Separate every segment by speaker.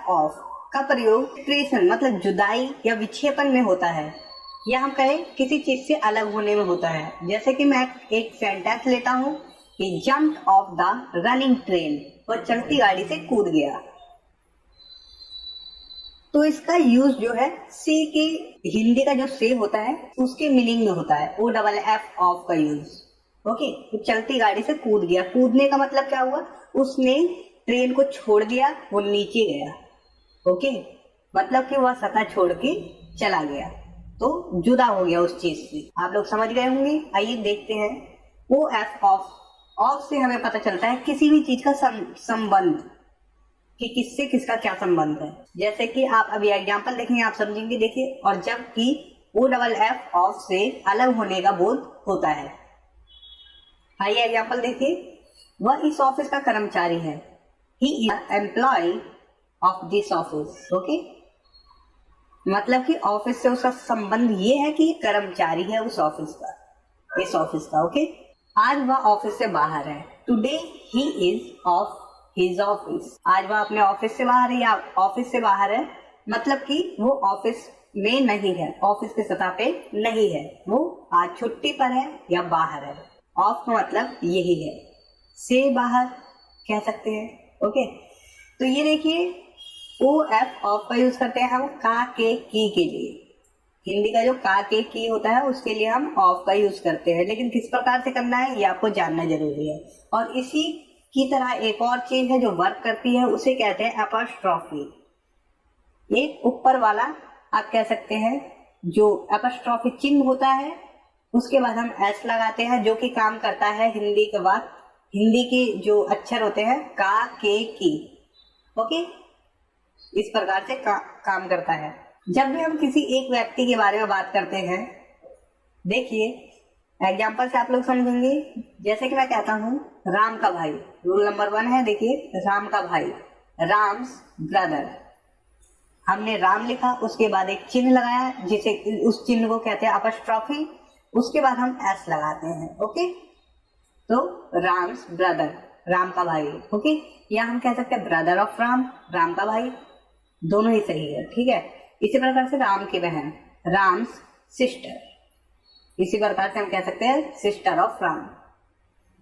Speaker 1: Of का प्रयोग separation मतलब जुदाई या विक्षेपण में होता है, या हम कहें किसी चीज से अलग होने में होता है। जैसे कि मैं एक सेंटेंस लेता हूँ कि jumped of the running train, वो चलती गाड़ी से कूद गया। तो इसका यूज जो है से के हिंदी का जो से होता है उसके मीनिंग में होता है, ओ डबल एफ ऑफ का यूज। ओके, तो चलती गाड़ी से कूद गया, कूदने का मतलब क्या हुआ, उसने ट्रेन को छोड़ दिया, वो नीचे गया। ओके, मतलब कि वह सतह छोड़ के चला गया, तो जुदा हो गया उस चीज से। आप लोग समझ गए होंगे। आइए देखते हैं ओ एफ ऑफ। ऑफ से हमें पता चलता है किसी भी चीज का संबंध, कि किससे किसका क्या संबंध है। जैसे कि आप अभी एग्जाम्पल देखेंगे आप समझेंगे। देखिए, और जबकि ओ डबल एफ ऑफ से अलग होने का बोध होता है। आइए एग्जाम्पल देखिए, वह इस ऑफिस का कर्मचारी है, he is employ of this office. Okay, मतलब कि ऑफिस से उसका संबंध ये है कि कर्मचारी है उस ऑफिस का, इस ऑफिस का। ओके, आज वह ऑफिस से बाहर है, today he is of his office. आज वह अपने ऑफिस से बाहर है या ऑफिस से बाहर है, मतलब कि वो ऑफिस में नहीं है, ऑफिस के सतह पे नहीं है, वो आज छुट्टी पर है या बाहर है। ऑफ का मतलब यही है, से बाहर कह सकते हैं। ओके, तो ये देखिए ओ एफ ऑफ का यूज करते हैं हम का के की के लिए। हिंदी का जो का के की होता है उसके लिए हम ऑफ का यूज करते हैं, लेकिन किस प्रकार से करना है ये आपको जानना जरूरी है। और इसी की तरह एक और चीज है जो वर्क करती है, उसे कहते हैं अपॉस्ट्रॉफी। एक ऊपर वाला आप कह सकते हैं जो अपॉस्ट्रॉफी चिन्ह होता है, उसके बाद हम एस लगाते हैं, जो कि काम करता है हिंदी के बाद, हिंदी के जो अक्षर होते हैं का के की। ओके, इस प्रकार से काम करता है। जब भी हम किसी एक व्यक्ति के बारे में बात करते हैं, देखिए एग्जाम्पल से आप लोग समझेंगे। जैसे कि मैं कहता हूँ राम का भाई, रूल नंबर 1 है। देखिए, राम का भाई, राम्स ब्रदर। हमने राम लिखा, उसके बाद एक चिन्ह लगाया, जिसे उस चिन्ह को कहते हैं अपॉस्ट्रॉफी, उसके बाद हम एस लगाते हैं। ओके, तो राम्स ब्रदर, राम का भाई। ओके, या हम कह सकते हैं ब्रदर ऑफ राम, राम का भाई, दोनों ही सही है। ठीक है, इसी प्रकार से राम की बहन, राम्स सिस्टर, इसी प्रकार से हम कह सकते हैं सिस्टर ऑफ राम।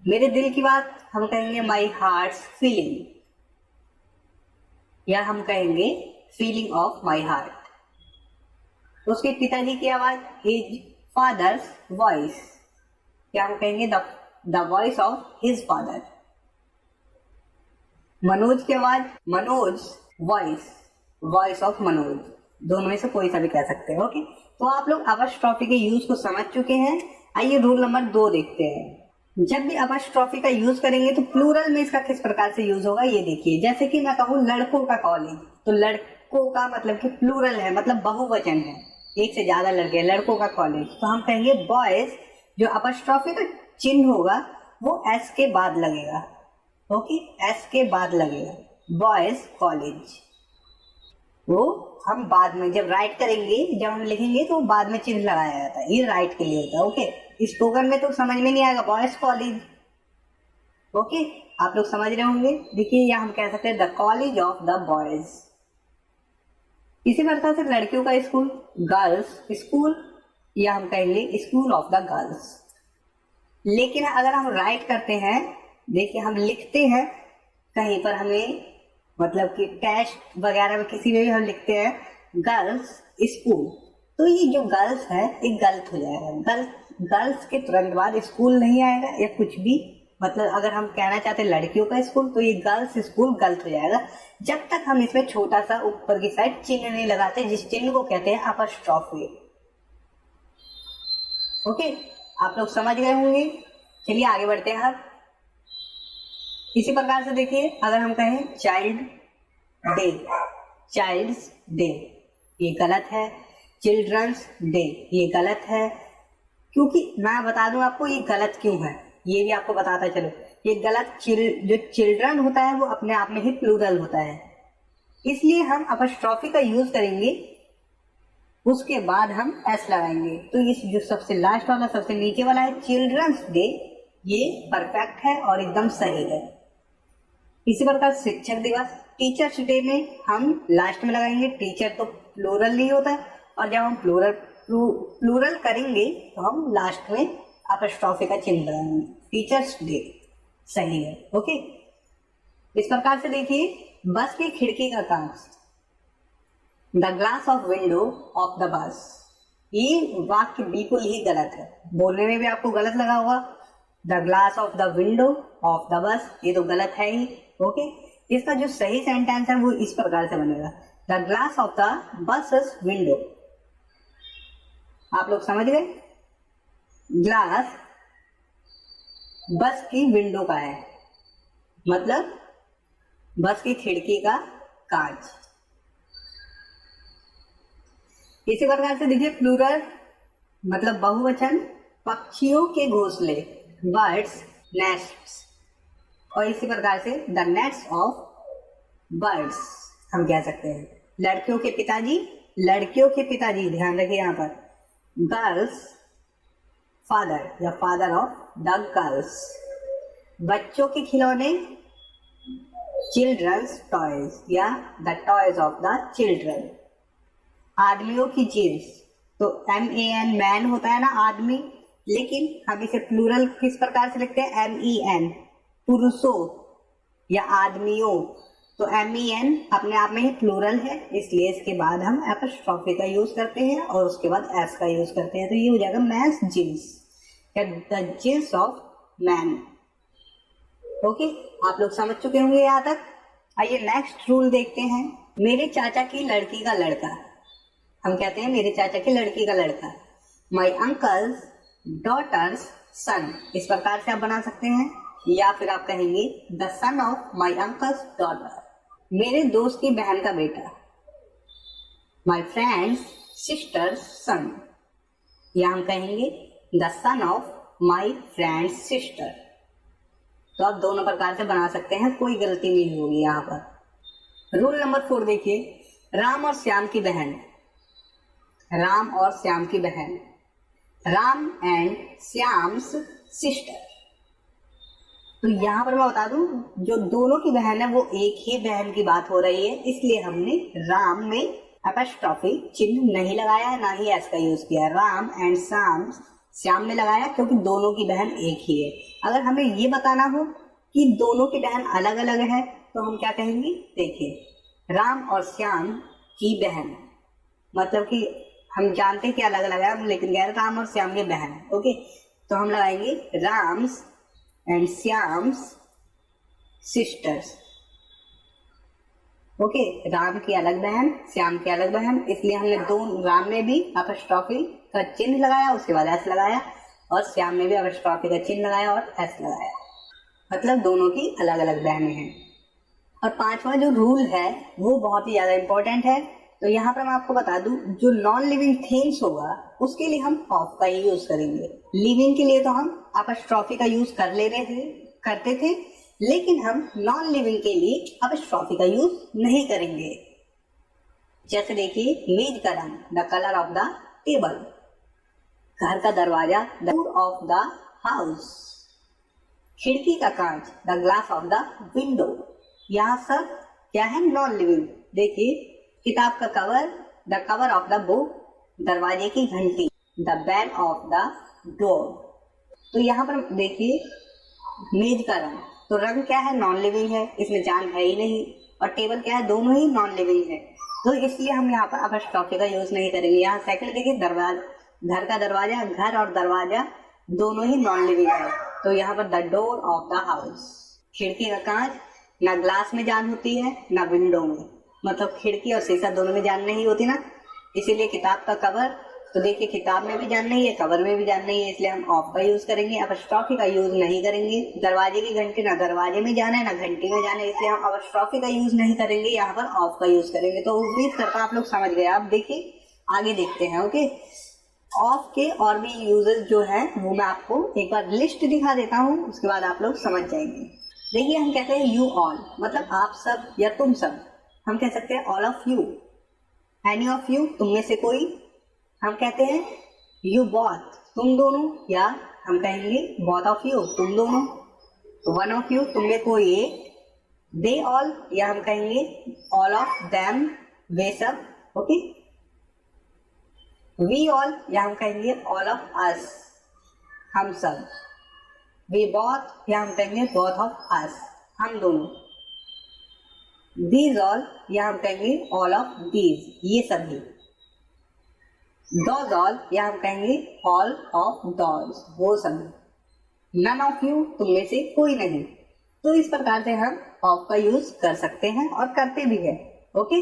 Speaker 1: मेरे दिल की बात हम कहेंगे माई हार्ट्स फीलिंग, या हम कहेंगे फीलिंग ऑफ माई हार्ट। उसके पिताजी की आवाज, हिज फादर्स वॉइस, या हम कहेंगे the voice of his father. Manoj की आवाज, Manoj voice, voice of Manoj, दोनों में से कोई सा भी कह सकते हैं। ओके, तो आप लोग अपॉस्ट्रॉफी के यूज को समझ चुके हैं। आइए रूल नंबर 2 देखते हैं। जब भी अपॉस्ट्रॉफी का यूज करेंगे तो प्लूरल में इसका किस प्रकार से यूज होगा ये देखिए। जैसे कि मैं कहूँ लड़कों का कॉलेज, तो लड़कों का मतलब कि प्लूरल है, मतलब बहुवचन है, एक से ज्यादा लड़के, लड़कों का कॉलेज, तो हम कहेंगे बॉयज। जो अपॉस्ट्रॉफी का चिन्ह होगा वो एस के बाद लगेगा। ओके, एस के बाद लगेगा, बॉयज कॉलेज। वो हम बाद में जब राइट करेंगे, जब हम लिखेंगे तो बाद में चिन्ह लगाया जाता है, ये राइट के लिए होता है। ओके, स्पोकन में तो समझ में नहीं आएगा बॉयज कॉलेज। ओके, आप लोग समझ रहे होंगे। देखिए, या हम कह सकते हैं the college of the boys. इसी प्रकार से लड़कियों का स्कूल, गर्ल्स स्कूल, या हम कहेंगे स्कूल ऑफ द गर्ल्स। लेकिन अगर हम राइट करते हैं, देखिए हम लिखते हैं कहीं पर, हमें मतलब कि टेस्ट वगैरह में किसी में भी हम लिखते हैं गर्ल्स स्कूल, तो ये जो गर्ल्स है ये गलत हो जाएगा। गर्ल्स के तुरंत बाद स्कूल नहीं आएगा या कुछ भी, मतलब अगर हम कहना चाहते हैं लड़कियों का स्कूल तो ये गर्ल्स स्कूल गलत हो जाएगा, जब तक हम इसमें छोटा सा ऊपर की साइड चिन्ह नहीं लगाते, जिस चिन्ह को कहते हैं अपॉस्ट्रॉफी। ओके, आप लोग समझ गए होंगे। चलिए आगे बढ़ते हैं। हम इसी प्रकार से देखिए, अगर हम कहें चाइल्ड डे, चाइल्ड्स डे, ये गलत है। चिल्ड्रंस डे, ये गलत है। क्योंकि मैं बता दूं आपको ये गलत क्यों है, ये भी आपको बताता चलो। ये गलत, जो चिल्ड्रन होता है वो अपने आप में ही प्लूरल होता है, इसलिए हम अपॉस्ट्रॉफी का यूज करेंगे, उसके बाद हम एस लगाएंगे। तो ये जो सबसे लास्ट वाला, सबसे नीचे वाला है चिल्ड्रंस डे, ये परफेक्ट है और एकदम सही है। इसी प्रकार शिक्षक दिवस, टीचर्स डे में हम लास्ट में लगाएंगे, टीचर तो प्लूरल नहीं होता, और जब हम प्लूरल करेंगे तो हम लास्ट में अपस्ट्रॉफी का चिन्ह लगाएंगे। टीचर्स डे सही है। ओके, इस प्रकार से देखिए, बस की खिड़की का कांच, the glass of window of the bus, ये वाक्य बिल्कुल ही गलत है। बोलने में भी आपको गलत लगा होगा, the glass of the window of the bus, ये तो गलत है ही। ओके, इसका जो सही सेंटेंस है वो इस प्रकार से बनेगा, the glass of the bus window. आप लोग समझ गए, ग्लास बस की विंडो का है, मतलब बस की खिड़की का कांच। इसी प्रकार से देखिए, प्लूरल मतलब बहुवचन, पक्षियों के घोंसले, बर्ड्स नेस्ट्स, और इसी प्रकार से द नेट्स ऑफ बर्ड्स हम कह सकते हैं। लड़कियों के पिताजी, लड़कियों के पिताजी, ध्यान रखिए यहाँ पर, गर्ल्स फादर या फादर ऑफ द गर्ल्स। बच्चों के खिलौने, चिल्ड्रंस टॉयज या the toys of the children. आदमियों की जीन्स, तो MAN मैन होता है ना आदमी, लेकिन हम इसे प्लूरल किस प्रकार से लिखते हैं, MEN, पुरुषों या आदमियों। तो MEN अपने आप में ही प्लूरल है, इसलिए इसके बाद हम एपस्ट्रॉफी का यूज करते हैं और उसके बाद S का यूज करते हैं, तो ये हो जाएगा मैंस जीन्स या the jeans of man. Okay, आप लोग समझ चुके होंगे यहाँ तक। आइए नेक्स्ट रूल देखते हैं। मेरे चाचा की लड़की का लड़का, हम कहते हैं मेरे चाचा की लड़की का लड़का, माई अंकल्स डॉटर्स सन, इस प्रकार से आप बना सकते हैं, या फिर आप कहेंगे the son of my uncle's daughter, मेरे दोस्त की बहन का बेटा, माई फ्रेंड्स सिस्टर्स सन, या हम कहेंगे the son of my friend's sister. तो आप दोनों प्रकार से बना सकते हैं, कोई गलती नहीं होगी यहाँ पर। रूल नंबर 4 देखिए, राम और श्याम की बहन, राम और श्याम की बहन, राम एंड श्याम्स सिस्टर। तो यहाँ पर मैं बता दूं, जो दोनों की बहन है वो एक ही बहन की बात हो रही है, इसलिए हमने राम में एपस्ट्रॉफी चिन्ह नहीं लगाया है, ना ही एस का यूज किया। राम एंड श्याम में लगाया क्योंकि दोनों की बहन एक ही है। अगर हमें ये बताना हो कि दोनों की बहन अलग अलग है तो हम क्या कहेंगे, देखिए राम और श्याम की बहन, मतलब कि हम जानते हैं कि अलग अलग है, लेकिन कह रहे राम और श्याम की बहन है। ओके, तो हम लगाएंगे Ram's and Shyam's sisters. Okay, Ram की अलग बहन, श्याम की अलग बहन, इसलिए हमने राम में भी अपस्ट्रॉफी का चिन्ह लगाया, उसके बाद एस लगाया, और श्याम में भी अपस्ट्रॉफी का चिन्ह लगाया और एस लगाया, मतलब दोनों की अलग अलग बहनें हैं। और 5वां जो रूल है वो बहुत ही ज्यादा इंपॉर्टेंट है। तो यहाँ पर मैं आपको बता दूं, जो नॉन लिविंग थिंग्स होगा उसके लिए हम ऑफ का ही यूज करेंगे। लिविंग के लिए तो हम अपस्ट्रॉफी का यूज करते थे, लेकिन हम नॉन लिविंग के लिए अपस्ट्रॉफी का यूज नहीं करेंगे। जैसे देखिए, मेज का रंग, the colour of the table, घर का दरवाजा, the door of the house, खिड़की का कांच, the glass of the window. यहाँ सब क्या है, नॉन लिविंग। देखिए, किताब का cover, the cover of the book, दरवाजे की घंटी, the bell of the door. तो यहाँ पर देखिए, मेज का रंग, तो रंग क्या है, नॉन लिविंग है, इसमें जान है ही नहीं, और टेबल क्या है, दोनों ही नॉन लिविंग है, तो इसलिए हम यहाँ पर अपस्ट्रॉफी का यूज नहीं करेंगे। यहाँ सेकंड देखिए, दरवाजा, घर का दरवाजा, घर और दरवाजा दोनों ही नॉन लिविंग है, तो यहाँ पर the door of the house, खिड़की का कांच, ना ग्लास में जान होती है ना विंडो में, मतलब खिड़की और शीशा दोनों में जान नहीं होती ना, इसीलिए किताब का कवर, तो देखिए किताब में भी जान नहीं है, कवर में भी जान नहीं है, इसलिए हम ऑफ का यूज करेंगे, अपस्ट्रॉफी का यूज नहीं करेंगे। दरवाजे की घंटी, ना दरवाजे में जाना है ना घंटी में जाना है, इसलिए हम अपस्ट्रॉफी का यूज नहीं करेंगे, यहाँ पर ऑफ का यूज करेंगे। तो उम्मीद करता हूँ आप लोग समझ गए। आप देखिए आगे देखते हैं। ओके, ऑफ के और भी यूजेस जो है वो मैं आपको एक बार लिस्ट दिखा देता हूँ, उसके बाद आप लोग समझ जाएंगे। देखिए, हम कहते हैं यू ऑल, मतलब आप सब या तुम सब, हम कह सकते हैं all of you, any of you, तुम में से कोई। हम कहते हैं यू बोथ, तुम दोनों, या हम कहेंगे बोथ ऑफ यू, तुम दोनों। वन ऑफ यू, तुम में कोई एक, दे ऑल या हम कहेंगे ऑल ऑफ देम, वे सब, ओके। वी ऑल या हम कहेंगे ऑल ऑफ अस, हम सब। वी बोथ या हम कहेंगे बोथ ऑफ अस, हम दोनों। दीज ऑल या हम कहेंगे ऑल ऑफ दीज, ये सभी। दोज ऑल या हम कहेंगे ऑल ऑफ दोज, वो सभी। नन ऑफ यू, तुम में से कोई नहीं। तो इस प्रकार से हम ऑफ का यूज कर सकते हैं और करते भी हैं, ओके।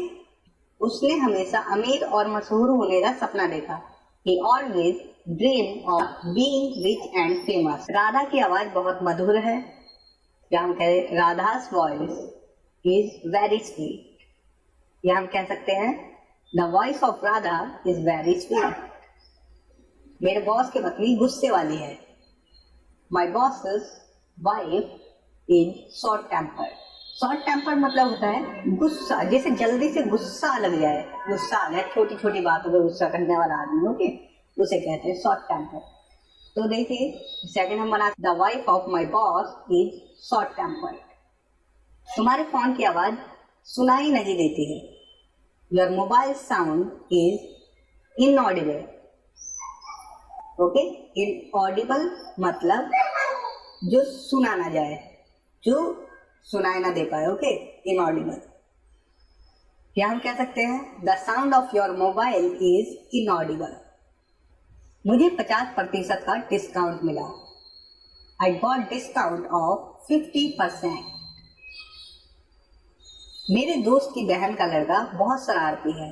Speaker 1: उसने हमेशा अमीर और मशहूर होने का सपना देखा। He always dreamed of being rich and famous. Radha की आवाज बहुत मधुर है, या हम कहें राधा's voice is very sweet, या हम कह सकते हैं The voice of Radha is very sweet. मेरे बॉस की पत्नी गुस्से वाली है। My boss's wife is short tempered. Short temper मतलब होता है गुस्सा, जैसे जल्दी से गुस्सा लग जाए, गुस्सा आ गया, छोटी छोटी बातों पर गुस्सा करने वाला आदमी, ओके, उसे कहते हैं शॉर्ट टेम्पर। तो देखिए सेकंड हम बना, the wife of my boss is short temper. तुम्हारे फोन की आवाज सुनाई नहीं देती है। Your mobile sound is inaudible, okay. Inaudible मतलब जो सुना ना जाए, जो सुनाई ना दे पाए, ओके, इनऑडिबल। या हम कह सकते हैं the sound of your mobile is inaudible. मुझे 50% का डिस्काउंट मिला। I got discount of 50%। मेरे दोस्त की बहन का लड़का बहुत शरारती है।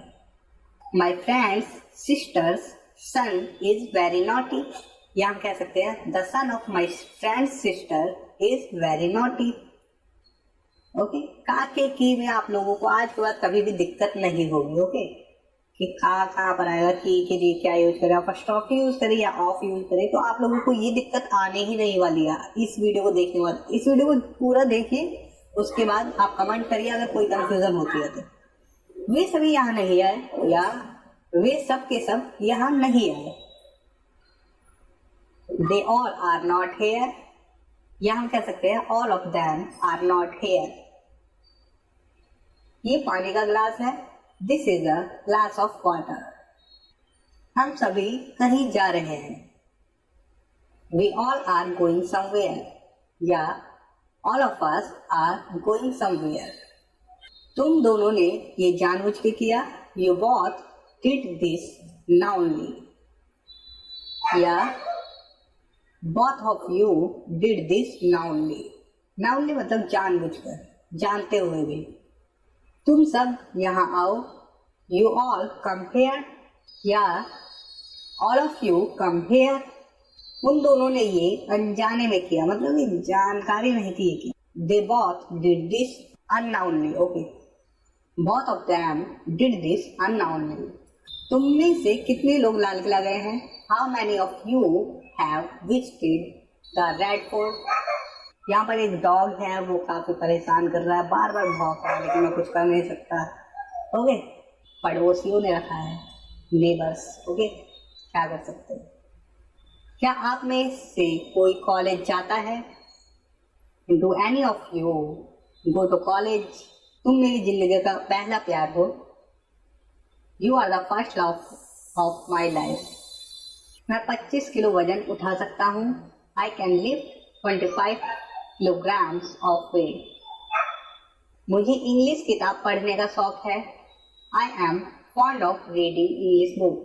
Speaker 1: My friend's sister's son is very naughty. या हम कह सकते हैं the son of my friend's sister is very naughty, okay. का के की में आप लोगों को आज के बाद कभी भी दिक्कत नहीं होगी, ओके, कि का कहाँ पर आएगा, की के लिए क्या यूज करें, फर्स्ट ऑफ यूज करें या ऑफ यूज करें, तो आप लोगों को ये दिक्कत आने ही नहीं वाली है इस वीडियो को देखने बाद। इस वीडियो को पूरा देखिए, उसके बाद आप कमेंट करिए अगर कोई कंफ्यूजन होती है तो। वे सभी यहाँ नहीं आए या वे सब के सब यहाँ नहीं आए। They all are not here, या हम कह सकते हैं all of them are not here. ये पानी का ग्लास है, this is a glass of water. हम सभी कहीं जा रहे हैं। We all are going somewhere, या all of us are going somewhere. तुम दोनों ने ये जानबूझ के किया। You both did this knowingly, या both of you did this knowingly. Knowingly मतलब जानबूझकर, जानते हुए भी। तुम सब यहाँ आओ। You all come here, या all of you come here। उन दोनों ने ये अनजाने में किया, मतलब ये जानकारी नहीं थी कि। They both did this unknowingly, okay. Both of them did this unknowingly. तुम में से कितने लोग लाल किला गए हैं? How many of you have visited the Red Fort? यहाँ पर एक डॉग है, वो काफी परेशान कर रहा है, बार बार भौंक रहा है, लेकिन मैं कुछ कर नहीं सकता, ओके। पड़ोसियों ने रखा है, नेबर्स, ओके, क्या कर सकते हैं। क्या आप में से कोई कॉलेज जाता है? Do any of you go to college? तुम मेरी जिंदगी का पहला प्यार हो। You are the first love of my life. मैं 25 किलो वजन उठा सकता हूँ। I can lift 25 kilograms of weight. मुझे इंग्लिश किताब पढ़ने का शौक है। I am fond of reading English book.